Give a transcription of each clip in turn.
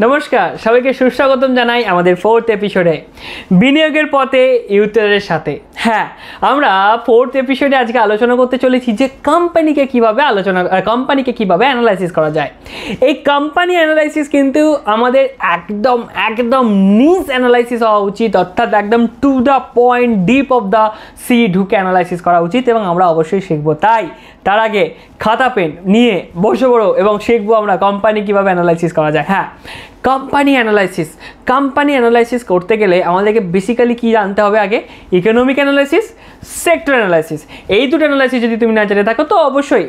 নমস্কার, সবাইকে সুস্বাগতম জানাই আমাদের 4th এপিসোডে বিনিয়োগের পথে ইউথের সাথে। হ্যাঁ, আমরা 4th এপিসোডে আজকে আলোচনা করতে চলেছি যে কোম্পানিকে কিভাবে অ্যানালাইসিস করা যায়। এই কোম্পানি অ্যানালাইসিস কিন্তু আমাদের একদম নিচ অ্যানালাইসিস হওয়া উচিত, অর্থাৎ একদম to the point, deep of the C ঢুকে অ্যানালাইসিস করা উচিত এবং আমরা অবশ্যই শিখবো। তার আগে খাতা পেন নিয়ে বসে পড়ো এবং শিখবো আমরা কোম্পানি কীভাবে অ্যানালাইসিস করা যায়। হ্যাঁ, কোম্পানি অ্যানালাইসিস করতে গেলে আমাদেরকে বেসিক্যালি কী জানতে হবে? আগে ইকোনমিক অ্যানালাইসিস, সেক্টর অ্যানালাইসিস। এই দুটো অ্যানালাইসিস যদি তুমি না জেনে থাকো তো অবশ্যই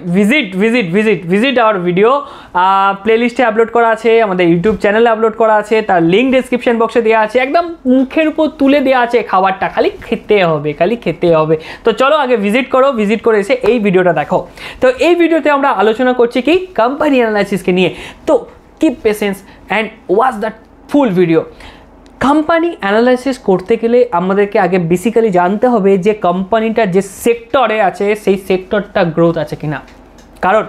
ভিজিট আওয়ার ভিডিও প্লেলিস্টে আপলোড করা আছে, আমাদের ইউটিউব চ্যানেলে আপলোড করা আছে, তার লিঙ্ক ডেসক্রিপশন বক্সে দেওয়া আছে, একদম মুখের উপর তুলে দেওয়া আছে। খাবারটা খালি খেতে হবে। তো চলো আগে ভিজিট করে এসে এই ভিডিওটা দেখো। তো এই ভিডিওতে আমরা আলোচনা করছি কি কোম্পানি অ্যানালাইসিসকে নিয়ে। তো keep patience and watch the full video. Company analysis করতে গেলে আমাদেরকে আগে বেসিক্যালি জানতে হবে যে কোম্পানিটা যে সেক্টরে আছে সেই সেক্টরটা গ্রোথ আছে কিনা। কারণ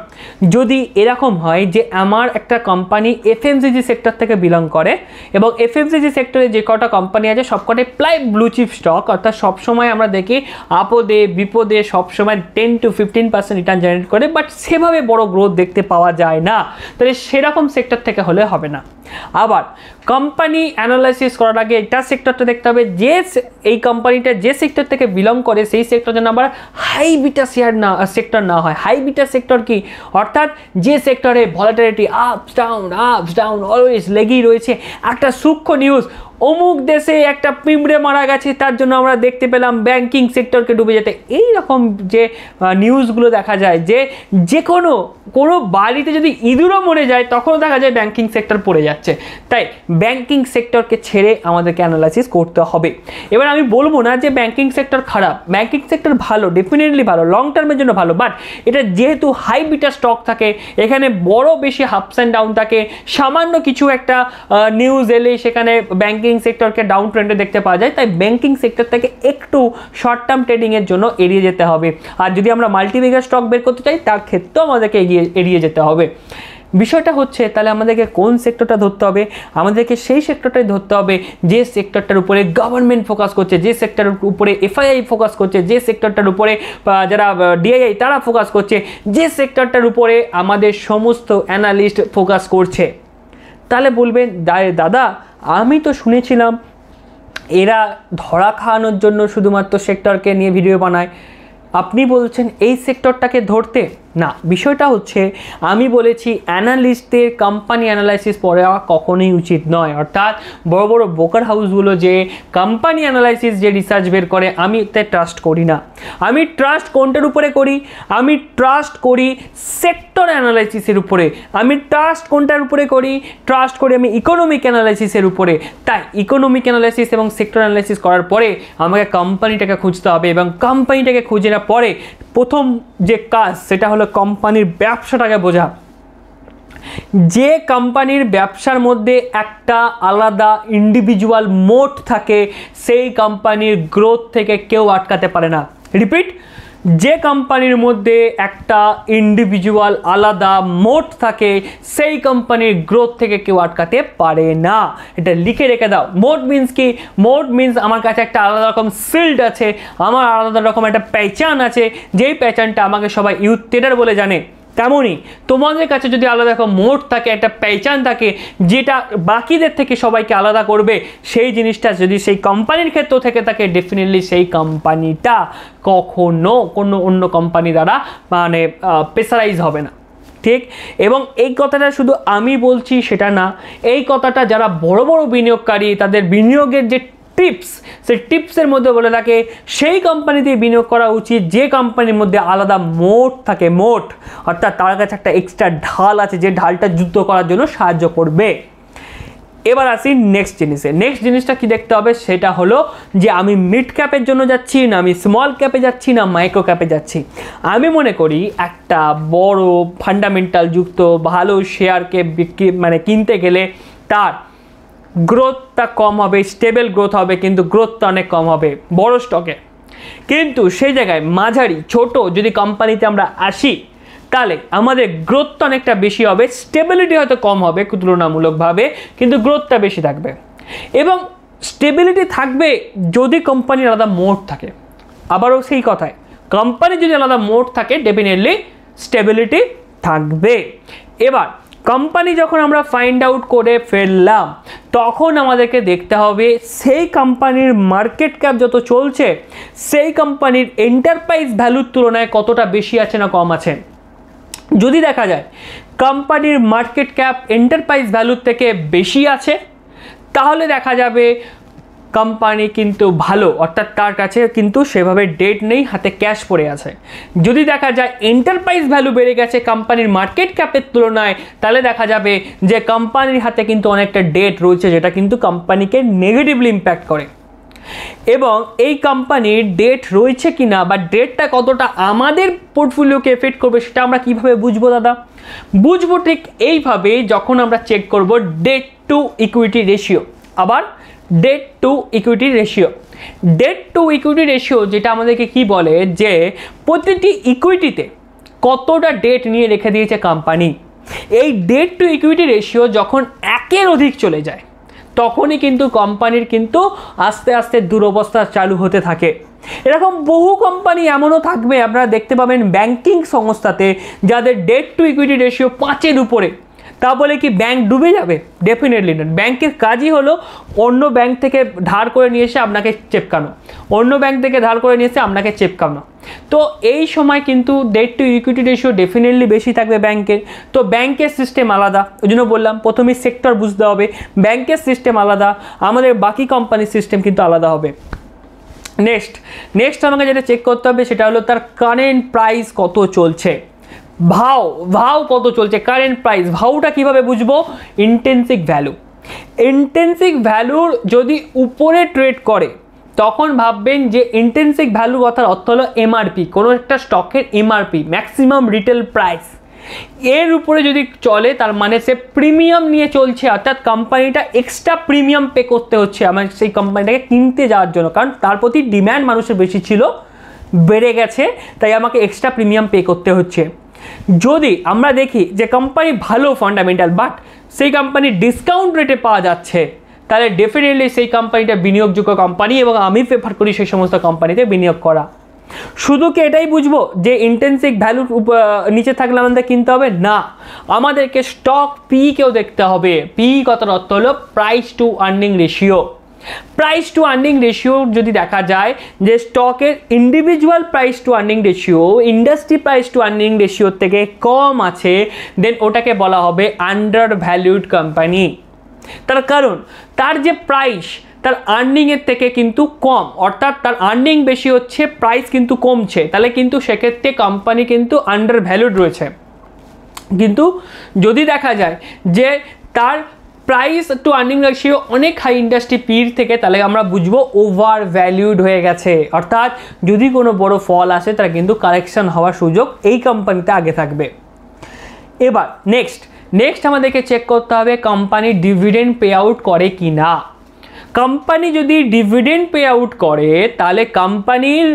যদি এরকম হয় যে আমার একটা কোম্পানি এফএমসিজি সেক্টর থেকে বিলং করে এবং এফএমসিজি সেক্টরে যে কটা কোম্পানি আছে সবকটাই প্রায় ব্লু চিপ স্টক, অর্থাৎ সবসময় আমরা দেখি আপদে বিপদে সবসময় 10 to 15% রিটার্ন জেনারেট করে, বাট সেভাবে বড় গ্রোথ দেখতে পাওয়া যায় না, তাহলে সেরকম সেক্টর থেকে হলে হবে না। আবার কোম্পানি অ্যানালাইসিস করার আগে এটা সেক্টরটা দেখতে হবে যে এই কোম্পানিটা যে সেক্টর থেকে বিলং করে সেই সেক্টর যেন আবার হাই বিটা সেক্টর না হয়। হাই বিটা সেক্টর কি? অর্থাৎ যে সেক্টরে ভলাটিলিটি আপস ডাউন অলওয়েজ লেগেই রয়েছে। একটা সূক্ষ্ম নিউজ, অমুক দেশে একটা পিঁপড়ে মারা গেছে, তার জন্য আমরা দেখতে পেলাম ব্যাংকিং সেক্টরকে ডুবে যেতে। এই রকম যে নিউজগুলো দেখা যায় যে কোনো বাড়িতে যদি ইঁদুরও মরে যায় তখনও দেখা যায় ব্যাংকিং সেক্টর পড়ে যাচ্ছে। তাই ব্যাংকিং সেক্টরকে ছেড়ে আমাদেরকে অ্যানালাইসিস করতে হবে। এবার আমি বলবো না যে ব্যাংকিং সেক্টর খারাপ, ব্যাংকিং সেক্টর ভালো, ডেফিনেটলি ভালো, লং টার্মের জন্য ভালো, বাট এটা যেহেতু হাই বিটা স্টক থাকে, এখানে বড় বেশি আপস অ্যান্ড ডাউন থাকে। সামান্য কিছু একটা নিউজ এলে সেখানে ব্যাংকিং সেক্টরকে ডাউন ট্রেন্ডে দেখতে পাওয়া যায়। তাই ব্যাংকিং সেক্টর থেকে একটু শর্ট টার্ম ট্রেডিংয়ের জন্য এড়িয়ে যেতে হবে। আর যদি আমরা মাল্টিমেগা স্টক বের করতে চাই তার ক্ষেত্রেও আমাদেরকে এড়িয়ে যেতে হবে। বিষয়টা হচ্ছে তাহলে আমাদেরকে কোন সেক্টরটা ধরতে হবে? আমাদেরকে সেই সেক্টরটাই ধরতে হবে যে সেক্টরটার উপরে গভর্নমেন্ট ফোকাস করছে, যে সেক্টরের উপরে এফআইআই ফোকাস করছে, যে সেক্টরটার উপরে যারা ডিআইআই তারা ফোকাস করছে, যে সেক্টরটার উপরে আমাদের সমস্ত অ্যানালিস্ট ফোকাস করছে। তাহলে বলবেন দাদা আমি তো শুনেছিলাম এরা ধরা খাওয়ানোর জন্য শুধুমাত্র সেক্টরকে নিয়ে ভিডিও বানায়, আপনি বলছেন এই সেক্টরটাকে ধরতে? না, বিষয়টা হচ্ছে আমি বলেছি অ্যানালিস্টদের কোম্পানি অ্যানালাইসিস পড়া কখনোই উচিত নয়। অর্থাৎ বড় বড় ব্রোকার হাউসগুলো যে কোম্পানি অ্যানালাইসিস যে রিসার্চ বের করে আমি এতে ট্রাস্ট করি না। আমি ট্রাস্ট কোনটার উপরে করি? আমি ট্রাস্ট করি সেক্টর অ্যানালাইসিসের উপরে। আমি ট্রাস্ট কোনটার উপরে করি? ট্রাস্ট করি আমি ইকোনমিক অ্যানালাইসিসের উপরে। তাই ইকোনমিক অ্যানালাইসিস এবং সেক্টর অ্যানালাইসিস করার পরে আমাকে কোম্পানিটাকে খুঁজতে হবে এবং কোম্পানিটাকে খুঁজে নেওয়ার পরে প্রথম যে কাজ সেটা হলো কোম্পানির ব্যবসাটাকে বোঝা। যে কোম্পানির ব্যবসার মধ্যে একটা আলাদা ইন্ডিভিজুয়াল মোড থাকে সেই কোম্পানির গ্রোথ থেকে কেউ আটকাতে পারে না। রিপিট, যে কোম্পানির মধ্যে একটা ইন্ডিভিজুয়াল আলাদা মোড থাকে সেই কোম্পানির গ্রোথ থেকে কেউ আটকাতে পারে না। এটা লিখে রেখে দাও। মোড মিন্স কি? মোড মিন্স আমার কাছে একটা আলাদা রকম শিল্ড আছে, আমার আলাদা রকম একটা পেহচান আছে, যেই পেহচানটা আমাকে সবাই ইউথ ট্রেডার বলে জানে। তেমনই তোমাদের কাছে যদি আলাদা রকম মোড থাকে, একটা পেহচান থাকে যেটা বাকিদের থেকে সবাইকে আলাদা করবে, সেই জিনিসটা যদি সেই কোম্পানির ক্ষেত্র থেকে থাকে ডেফিনেটলি সেই কোম্পানিটা কখনো কোনো অন্য কোম্পানি দ্বারা মানে প্রেসারাইজ হবে না। ঠিক, এবং এই কথাটা শুধু আমি বলছি সেটা না, এই কথাটা যারা বড় বড় বিনিয়োগকারী তাদের বিনিয়োগের যে টিপস, সেই টিপসের মধ্যে বলে থাকে সেই কোম্পানিতে বিনিয়োগ করা উচিত যে কোম্পানির মধ্যে আলাদা মোট থাকে। মোট অর্থাৎ তার কাছে একটা এক্সট্রা ঢাল আছে যে ঢালটা যুদ্ধ করার জন্য সাহায্য করবে। এবার আসি নেক্সট জিনিসটা কি দেখতে হবে? সেটা হলো যে আমি মিড ক্যাপের জন্য যাচ্ছি না আমি স্মল ক্যাপে যাচ্ছি না মাইক্রো ক্যাপে যাচ্ছি। আমি মনে করি একটা বড় ফান্ডামেন্টাল যুক্ত ভালো শেয়ারকে কিনতে গেলে তার গ্রোথটা কম হবে, স্টেবল গ্রোথ হবে, কিন্তু গ্রোথটা অনেক কম হবে বড় স্টকে। কিন্তু সেই জায়গায় মাঝারি ছোট যদি কোম্পানিতে আমরা আসি তাহলে আমাদের গ্রোথটা অনেকটা বেশি হবে, স্টেবিলিটি হয়তো কম হবে তুলনামূলকভাবে, কিন্তু গ্রোথটা বেশি থাকবে। এবং স্টেবিলিটি থাকবে যদি কোম্পানির আলাদা মোড থাকে। আবারও সেই কথায়, কোম্পানি যদি আলাদা মোড থাকে ডেফিনেটলি স্টেবিলিটি থাকবে। এবার কোম্পানি যখন আমরা ফাইন্ড আউট করে ফেললাম, তখন আমাদেরকে দেখতে হবে সেই কোম্পানির মার্কেট ক্যাপ যত চলছে, সেই কোম্পানির এন্টারপ্রাইজ ভ্যালুর তুলনায় কতটা বেশি আছে না কম আছে। যদি দেখা যায় কোম্পানির মার্কেট ক্যাপ এন্টারপ্রাইজ ভ্যালুর থেকে বেশি আছে, তাহলে দেখা যাবে কোম্পানি কিন্তু ভালো, অর্থাৎ তার কাছে কিন্তু সেভাবে ডেট নেই, হাতে ক্যাশ পড়ে আছে। যদি দেখা যায় এন্টারপ্রাইজ ভ্যালু বেড়ে গেছে কোম্পানির মার্কেট ক্যাপের তুলনায়, তাহলে দেখা যাবে যে কোম্পানির হাতে কিন্তু অনেকটা ডেট রয়েছে, যেটা কিন্তু কোম্পানিকে নেগেটিভলি ইম্প্যাক্ট করে। এবং এই কোম্পানির ডেট রয়েছে কিনা বা ডেটটা কতটা আমাদের পোর্টফোলিওকে এফেক্ট করবে, সেটা আমরা কিভাবে বুঝবো দাদা? বুঝবো ঠিক এইভাবে, যখন আমরা চেক করব ডেট টু ইকুইটি রেশিও। আবার debt to equity ratio, debt to equity ratio যেটা আমাদেরকে কি বলে, যে প্রতিটি ইকুইটিতে কতটা ডেট নিয়ে রেখে দিয়েছে কোম্পানি। এই ডেট টু ইকুইটি রেশিও যখন একের অধিক চলে যায়, তখনই কিন্তু কোম্পানির কিন্তু আস্তে আস্তে দুরবস্থা চালু হতে থাকে। এরকম বহু কোম্পানি এমনও থাকবে, আপনারা দেখতে পাবেন ব্যাংকিং সংস্থাতে, যাদের ডেট টু ইকুইটি রেশিও 5-এর উপরে। তা বলে কি ব্যাংক ডুবে যাবে? ডেফিনেটলি না। ব্যাংকের কাজই হলো অন্য ব্যাংক থেকে ধার করে নিয়ে এসে আপনাকে চেপকানো, অন্য ব্যাংক থেকে ধার করে নিয়ে এসে আপনাকে চেপকানো। তো এই সময় কিন্তু debt to equity ratio definitely বেশি থাকবে ব্যাংকের। তো ব্যাংকের সিস্টেম আলাদা, ওই জন্য বললাম প্রথমেই সেক্টর বুঝতে হবে। ব্যাংকের সিস্টেম আলাদা, আমাদের বাকি কোম্পানির সিস্টেম কিন্তু আলাদা হবে। নেক্সট আমাকে যেটা চেক করতে হবে সেটা হলো তার কারেন্ট প্রাইস কত চলছে, ভাও কত চলছে, কারেন্ট প্রাইস। ভাওটা কিভাবে বুঝবো? ইন্টেন্সিক ভ্যালুর যদি উপরে ট্রেড করে, তখন ভাববেন যে ইন্টেন্সিক ভ্যালু কথার অর্থ হলো এমআরপি, কোনো একটা স্টকের এমআরপি, ম্যাক্সিমাম রিটেল প্রাইস, এর উপরে যদি চলে তার মানে সে প্রিমিয়াম নিয়ে চলছে, অর্থাৎ কোম্পানিটা এক্সট্রা প্রিমিয়াম পে করতে হচ্ছে আমার সেই কোম্পানিটাকে কিনতে যাওয়ার জন্য, কারণ তার প্রতি ডিম্যান্ড মানুষের বেশি ছিল, বেড়ে গেছে, তাই আমাকে এক্সট্রা প্রিমিয়াম পে করতে হচ্ছে। যদি আমরা দেখি যে কোম্পানি ভালো ফান্ডামেন্টাল, বাট সেই কোম্পানি ডিসকাউন্ট রেটে পাওয়া যাচ্ছে, তাহলে ডেফিনেটলি সেই কোম্পানিটা বিনিয়োগযোগ্য কোম্পানি, এবং আমি প্রেফার করি সেই সমস্ত কোম্পানিতে বিনিয়োগ করা। শুধু কি এটাই বুঝবো যে ইন্টেন্সিক ভ্যালুর নিচে থাকলে আমাদের কিনতে হবে? না, আমাদেরকে স্টক পি কেও দেখতে হবে। পি কথার অর্থ হলো price to earning ratio. Price to earning ratio যদি দেখা যায় যে স্টকের individual price to earning ratio industry price to earning রেশিওর থেকে কম আছে, দেন ওটাকে বলা হবে আন্ডার ভ্যালুড কোম্পানি। তার কারণ তার যে প্রাইস তার আর্নিংয়ের থেকে কিন্তু কম, অর্থাৎ তার আর্নিং বেশি হচ্ছে, প্রাইস কিন্তু কমছে, তাহলে কিন্তু সেক্ষেত্রে কোম্পানি কিন্তু আন্ডার ভ্যালুড রয়েছে। কিন্তু যদি দেখা যায় যে তার প্রাইস টু আর্নিং রেশিও অনেক হাই ইন্ডাস্ট্রি পির থেকে, তাহলে আমরা বুঝবো ওভার ভ্যালুড হয়ে গেছে, অর্থাৎ যদি কোনো বড় ফল আসে তার কিন্তু কারেকশন হওয়ার সুযোগ এই কোম্পানিতে আগে থাকবে। এবার নেক্সট আমাদেরকে চেক করতে হবে কোম্পানি ডিভিডেন্ড পে আউট করে কি না। কোম্পানি যদি ডিভিডেন্ড পে আউট করে, তাহলে কোম্পানির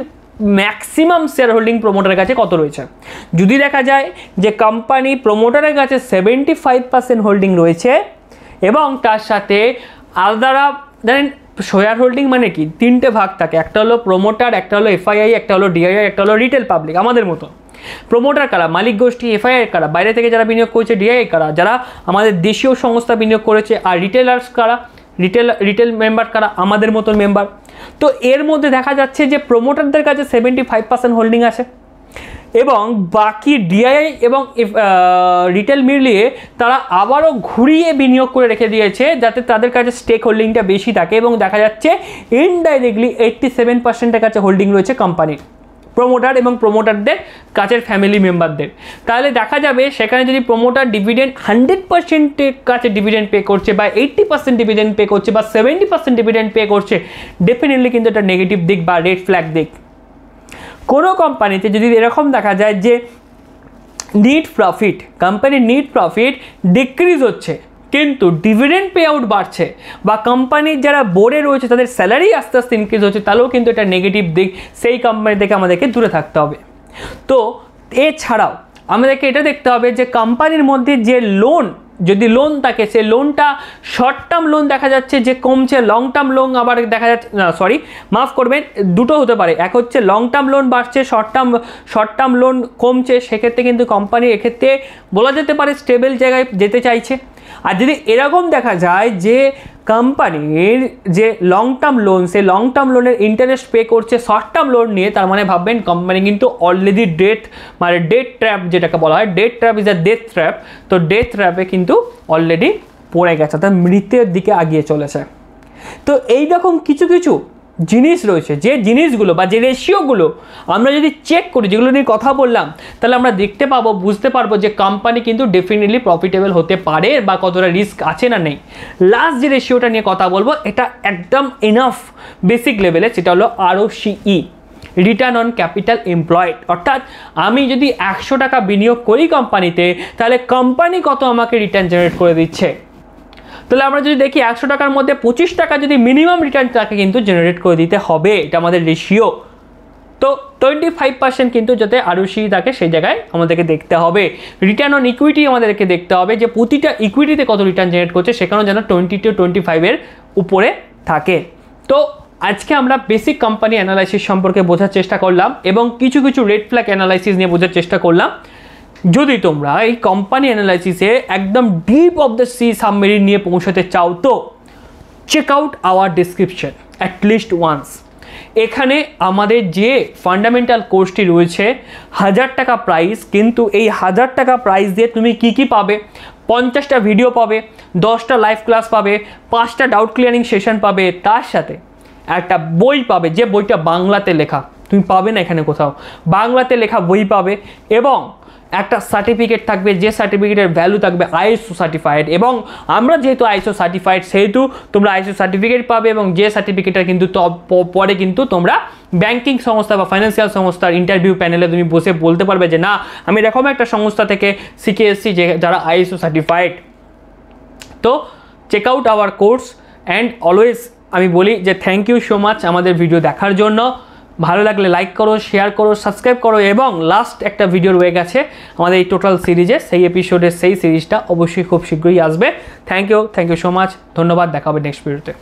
ম্যাক্সিমাম শেয়ার হোল্ডিং প্রমোটারের কাছে কত রয়েছে। যদি দেখা যায় যে কোম্পানি প্রমোটারের কাছে 75% হোল্ডিং রয়েছে, এবং তার সাথে আলাদা জানেন শেয়ার হোল্ডিং মানে কি, 3টে ভাগ থাকে, একটা হলো প্রমোটার, একটা হলো এফআইআই, একটা হলো ডিআইআই, একটা হলো রিটেল পাবলিক। আমাদের মতো প্রমোটার কারা, মালিক গোষ্ঠী, এফআইআই কারা, বাইরে থেকে যারা বিনিয়োগ করেছে, ডিআইআই কারা, যারা আমাদের দেশীয় সংস্থা বিনিয়োগ করেছে, আর রিটেলার্স কারা, রিটেল মেম্বার কারা, আমাদের মতন মেম্বার। তো এর মধ্যে দেখা যাচ্ছে যে প্রমোটারদের কাছে 75% হোল্ডিং আছে, এবং বাকি ডিআইআই এবং রিটেল মিলিয়ে তারা আবারও ঘুরিয়ে বিনিয়োগ করে রেখে দিয়েছে, যাতে তাদের কাছে স্টেক হোল্ডিংটা বেশি থাকে, এবং দেখা যাচ্ছে ইনডাইরেক্টলি 87%-এর কাছে হোল্ডিং রয়েছে কোম্পানির, প্রমোটার এবং প্রমোটারদের কাছের ফ্যামিলি মেম্বারদের। তাহলে দেখা যাবে সেখানে যদি প্রমোটার ডিভিডেন্ড 100%-এর কাছে ডিভিডেন্ড পে করছে, বা 80% ডিভিডেন্ড পে করছে, বা 70% ডিভিডেন্ড পে করছে, ডেফিনেটলি কিন্তু এটা নেগেটিভ দিক বা রেড ফ্ল্যাগ দিক। কোনো কোম্পানিতে যদি এরকম দেখা যায় যে কোম্পানির নিট প্রফিট ডিক্রিজ হচ্ছে, কিন্তু ডিভিডেন্ড পে আউট বাড়ছে, বা কোম্পানির যারা বোর্ডে রয়েছে তাদের স্যালারি আস্তে আস্তে ইনক্রিজ হচ্ছে, তাহলেও কিন্তু এটা নেগেটিভ দিক, সেই কোম্পানি থেকে আমাদেরকে দূরে থাকতে হবে। তো এছাড়াও আমাদেরকে এটা দেখতে হবে যে কোম্পানির মধ্যে যে লোন, যদি লোন থাকে সেই লোনটা শর্ট টার্ম লোন দেখা যাচ্ছে যে কমছে, লং টার্ম লোন আবার দেখা যাচ্ছে, না সরি মাফ করবেন, দুটো হতে পারে, এক হচ্ছে লং টার্ম লোন বাড়ছে, শর্ট টার্ম লোন কমছে, সেক্ষেত্রে কিন্তু কোম্পানি এক্ষেত্রে বলা যেতে পারে স্টেবল জায়গায় যেতে চাইছে। আর যদি এরকম দেখা যায় যে কোম্পানির যে লং টার্ম লোন, সেই লং টার্ম লোনের ইন্টারেস্ট পে করছে শর্ট টার্ম লোন নিয়ে, তার মানে ভাববেন কোম্পানি কিন্তু অলরেডি ডেট ট্র্যাপ যেটাকে বলা হয়, debt trap is a death trap, তো ডেথ ট্র্যাপে কিন্তু অলরেডি পড়ে গেছে, অর্থাৎ মৃত্যুর দিকে আগিয়ে চলেছে। তো এইরকম কিছু কিছু জিনিস রয়েছে, যে জিনিসগুলো বা যে রেশিওগুলো আমরা যদি চেক করি, যেগুলো নিয়ে কথা বললাম, তাহলে আমরা দেখতে পাবো, বুঝতে পারবো যে কোম্পানি কিন্তু ডেফিনেটলি প্রফিটেবল হতে পারে বা কতটা রিস্ক আছে না নেই। লাস্ট যে রেশিওটা নিয়ে কথা বলবো, এটা একদম এনাফ বেসিক লেভেলে, সেটা হলো ROCE, return on capital employed. অর্থাৎ আমি যদি 100 টাকা বিনিয়োগ করি কোম্পানিতে, তাহলে কোম্পানি কত আমাকে রিটার্ন জেনারেট করে দিচ্ছে। তাহলে আমরা যদি দেখি 100 টাকার মধ্যে 25 টাকা যদি মিনিমাম রিটার্ন তাকে কিন্তু জেনারেট করে দিতে হবে, এটা আমাদের রেশিও। তো 25% কিন্তু যাতে ROCE থাকে সেই জায়গায় আমাদেরকে দেখতে হবে। রিটার্ন অন ইকুইটি আমাদেরকে দেখতে হবে যে প্রতিটা ইকুইটিতে কত রিটার্ন জেনারেট করছে, সেখানেও যেন 20 to 25 উপরে থাকে। তো আজকে আমরা বেসিক কোম্পানি অ্যানালাইসিস সম্পর্কে বোঝার চেষ্টা করলাম এবং কিছু কিছু রেড ফ্ল্যাগ অ্যানালাইসিস নিয়ে বোঝার চেষ্টা করলাম। যদি তোমরা এই কোম্পানি অ্যানালাইসিসে একদম deep of the sea submarine নিয়ে পৌঁছাতে চাও, তো check out our description at least once. এখানে আমাদের যে ফান্ডামেন্টাল কোর্সটি রয়েছে 1000 টাকা প্রাইস, কিন্তু এই 1000 টাকা প্রাইস দিয়ে তুমি কি কি পাবে? 50টা ভিডিও পাবে, 10টা লাইভ ক্লাস পাবে, 5টা ডাউট ক্লিয়ারিং সেশন পাবে, তার সাথে একটা বই পাবে, যে বইটা বাংলাতে লেখা, তুমি পাবে না এখানে কোথাও, বাংলাতে লেখা বই পাবে, এবং একটা সার্টিফিকেট থাকবে, যে সার্টিফিকেটের ভ্যালু থাকবে ISO সার্টিফাইড। এবং আমরা যেহেতু ISO সার্টিফাইড, সেহেতু তোমরা ISO সার্টিফিকেট পাবে, এবং যে সার্টিফিকেটটা কিন্তু পরে কিন্তু তোমরা ব্যাংকিং সংস্থা বা ফাইন্যান্সিয়াল সংস্থার ইন্টারভিউ প্যানেলে তুমি বসে বলতে পারবে যে না, আমি এরকম একটা সংস্থা থেকে শিখে এসেছি যে যারা ISO সার্টিফাইড। তো check out our course and always আমি বলি যে থ্যাংক ইউ সো মাচ আমাদের ভিডিও দেখার জন্য। ভালো লাগলে লাইক করো, শেয়ার করো, সাবস্ক্রাইব করো, এবং লাস্ট একটা ভিডিও রয়ে গেছে আমাদের এই টোটাল সিরিজে, সেই এপিসোডের সেই সিরিজটা অবশ্যই খুব শীঘ্রই আসবে। থ্যাংক ইউ সো মাচ, ধন্যবাদ, দেখা হবে নেক্সট ভিডিওতে।